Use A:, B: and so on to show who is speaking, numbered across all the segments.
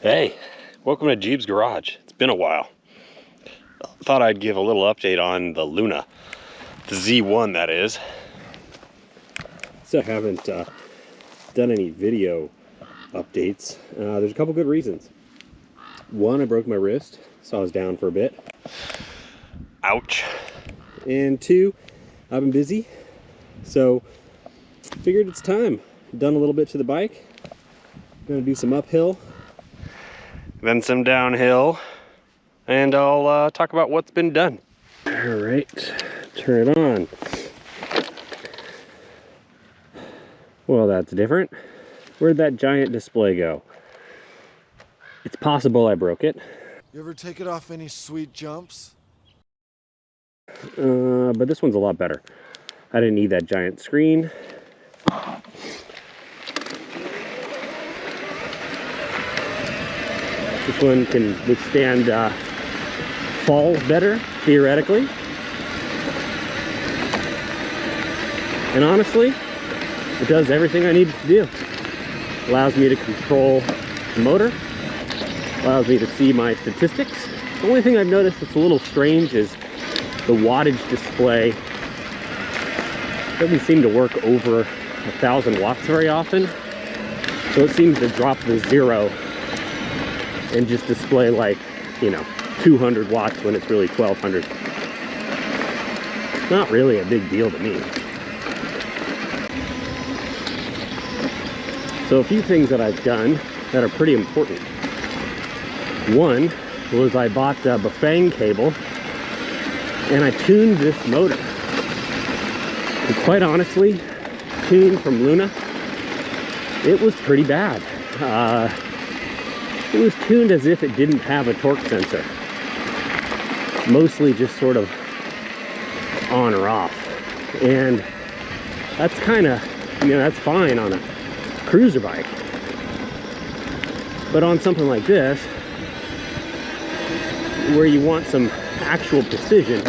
A: Hey, welcome to Jeeb's Garage. It's been a while. Thought I'd give a little update on the Luna, the Z1 that is. So I haven't done any video updates. There's a couple good reasons. One, I broke my wrist, so I was down for a bit. Ouch. And two, I've been busy, so figured it's time. Done a little bit to the bike. Gonna do some uphill, then some downhill, and I'll talk about what's been done. All right, turn it on. Well, that's different. Where'd that giant display go? It's possible I broke it.
B: You ever take it off any sweet jumps?
A: But this one's a lot better. I didn't need that giant screen. This one can withstand falls better, theoretically. And honestly, it does everything I need it to do. Allows me to control the motor, allows me to see my statistics. The only thing I've noticed that's a little strange is the wattage display doesn't seem to work over 1,000 watts very often. So it seems to drop the zero and just display like, 200 watts when it's really 1,200. Not really a big deal to me. So a few things that I've done that are pretty important. One was I bought a Bafang cable and I tuned this motor. And quite honestly, tuned from Luna, it was pretty bad. It was tuned as if it didn't have a torque sensor. Mostly just sort of on or off. And that's kind of, that's fine on a cruiser bike. But on something like this, where you want some actual precision,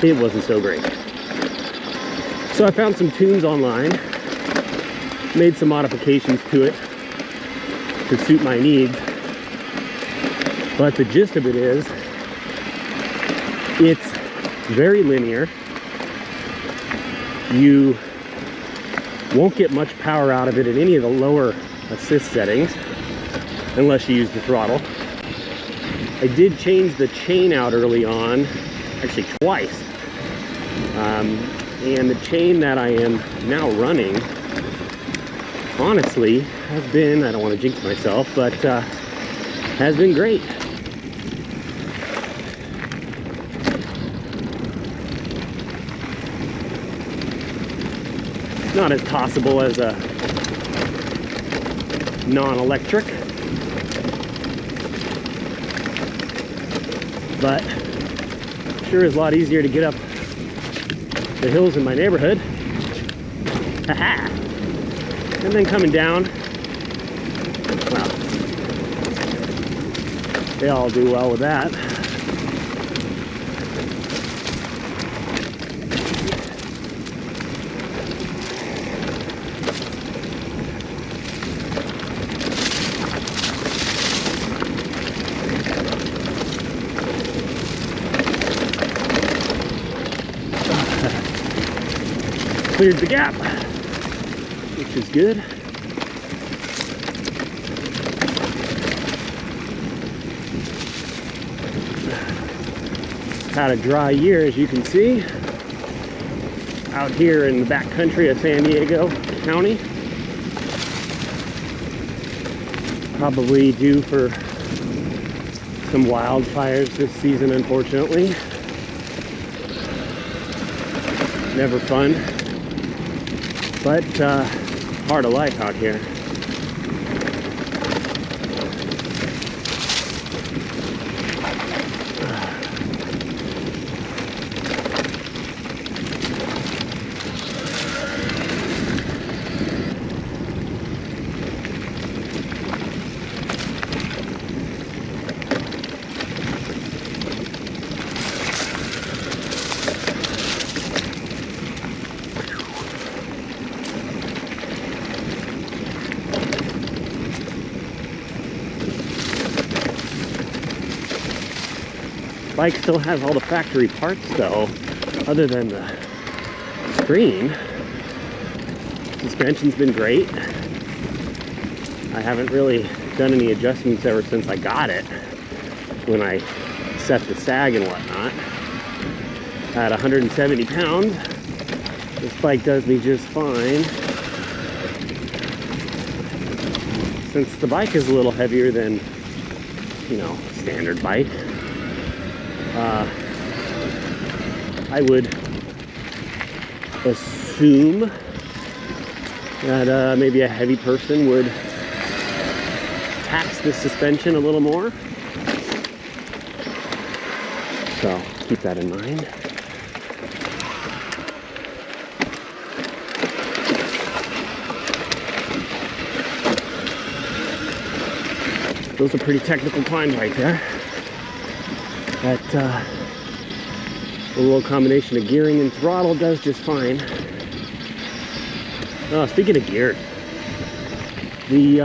A: it wasn't so great. So I found some tunes online, made some modifications to it to suit my needs. But the gist of it is, it's very linear. You won't get much power out of it in any of the lower assist settings unless you use the throttle. I did change the chain out early on, actually twice. And the chain that I am now running, honestly, has been, I don't want to jinx myself, but has been great. Not as tossable as a non-electric, but sure is a lot easier to get up the hills in my neighborhood. Haha! And then coming down, well, they all do well with that. Cleared the gap, which is good. Had a dry year, as you can see, out here in the back country of San Diego County. Probably due for some wildfires this season, unfortunately. Never fun. But part of life out here. Bike still has all the factory parts though, other than the screen. Suspension's been great. I haven't really done any adjustments ever since I got it, when I set the sag and whatnot. At 170 pounds, this bike does me just fine. Since the bike is a little heavier than, you know, standard bike, I would assume that maybe a heavy person would tax the suspension a little more. So keep that in mind. Those are pretty technical climbs right there. That a little combination of gearing and throttle does just fine. Oh, speaking of gear, the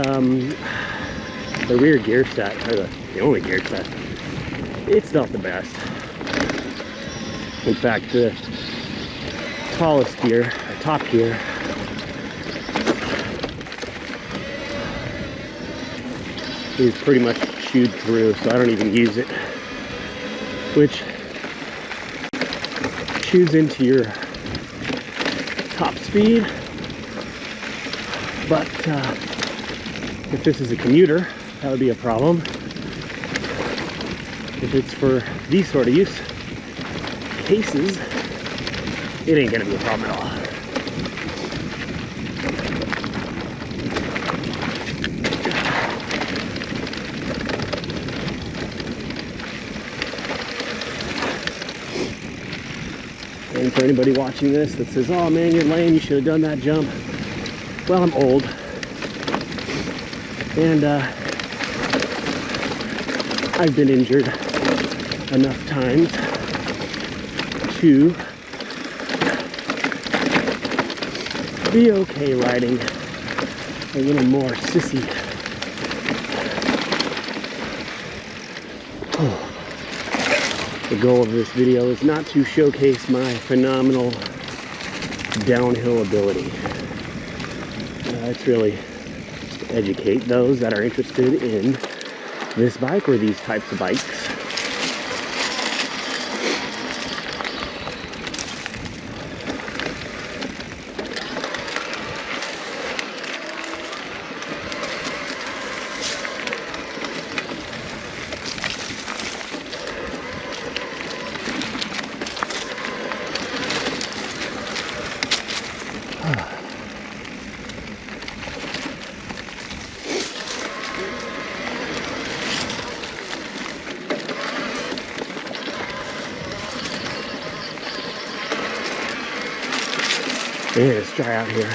A: rear gear set, or the only gear set, it's not the best. In fact, the tallest gear, or top gear, is pretty much chewed through, so I don't even use it, which chews into your top speed. But if this is a commuter, that would be a problem. If it's for these sort of use cases, it ain't gonna be a problem at all. And for anybody watching this that says, oh man, you're lame, you should have done that jump. Well, I'm old. And I've been injured enough times to be okay riding a little more sissy. The goal of this video is not to showcase my phenomenal downhill ability. It's really to educate those that are interested in this bike or these types of bikes. Man, it's dry out here.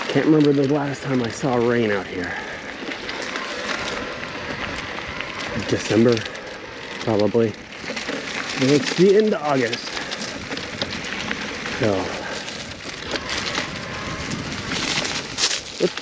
A: Can't remember the last time I saw rain out here. December, probably. And it's the end of August. So, oops.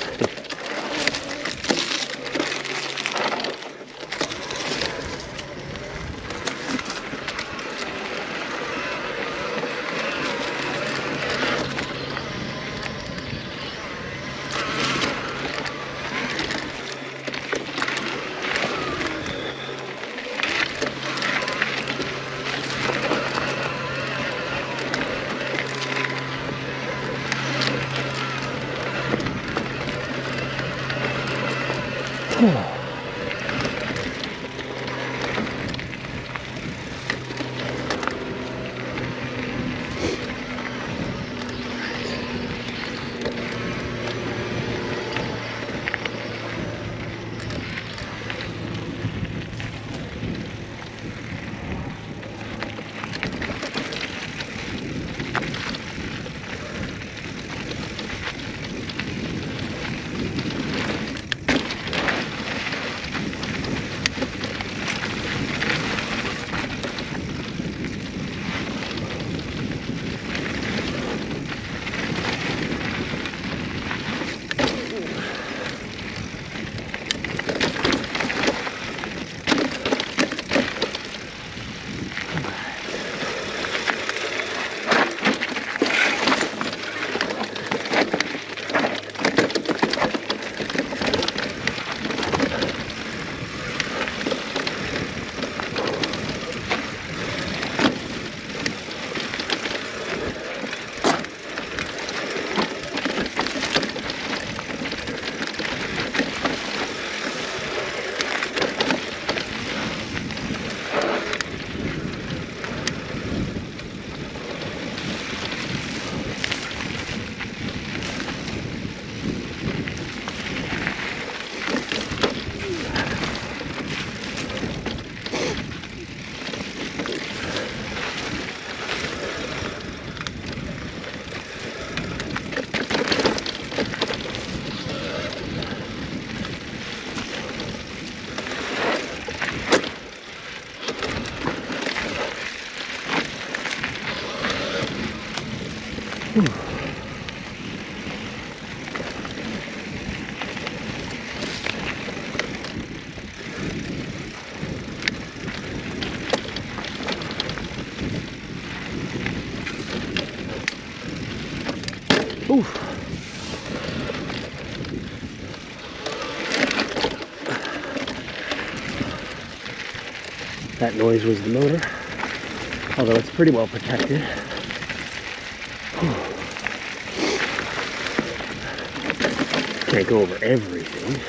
A: Oof. That noise was the motor, although it's pretty well protected. Can't go over everything.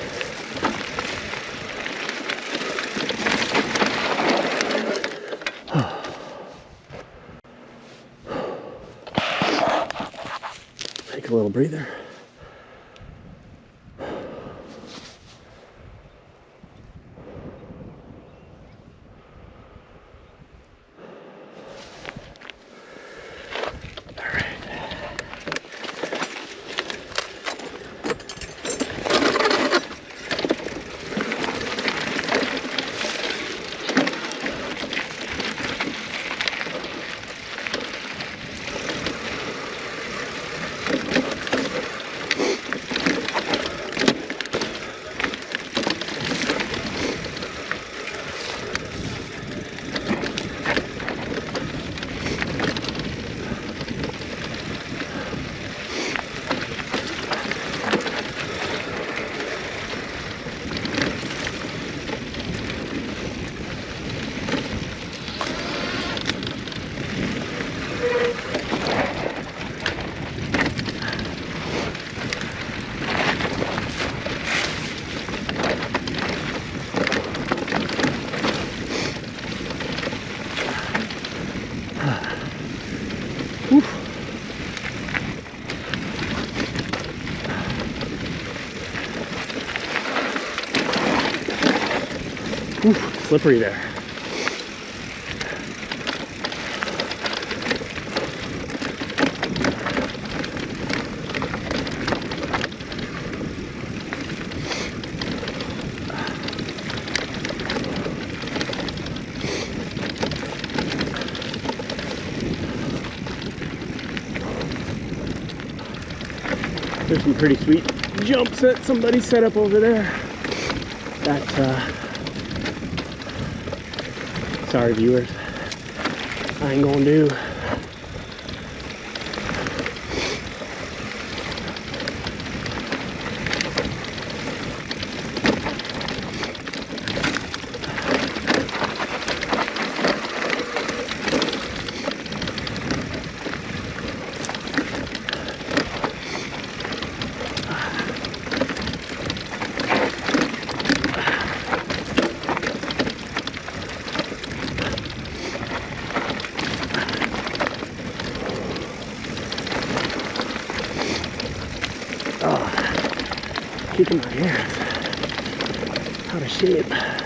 A: Take a little breather. Oof, slippery there. There's some pretty sweet jumps that somebody set up over there. That, sorry viewers, I ain't gonna do. Keeping my hands out of shape.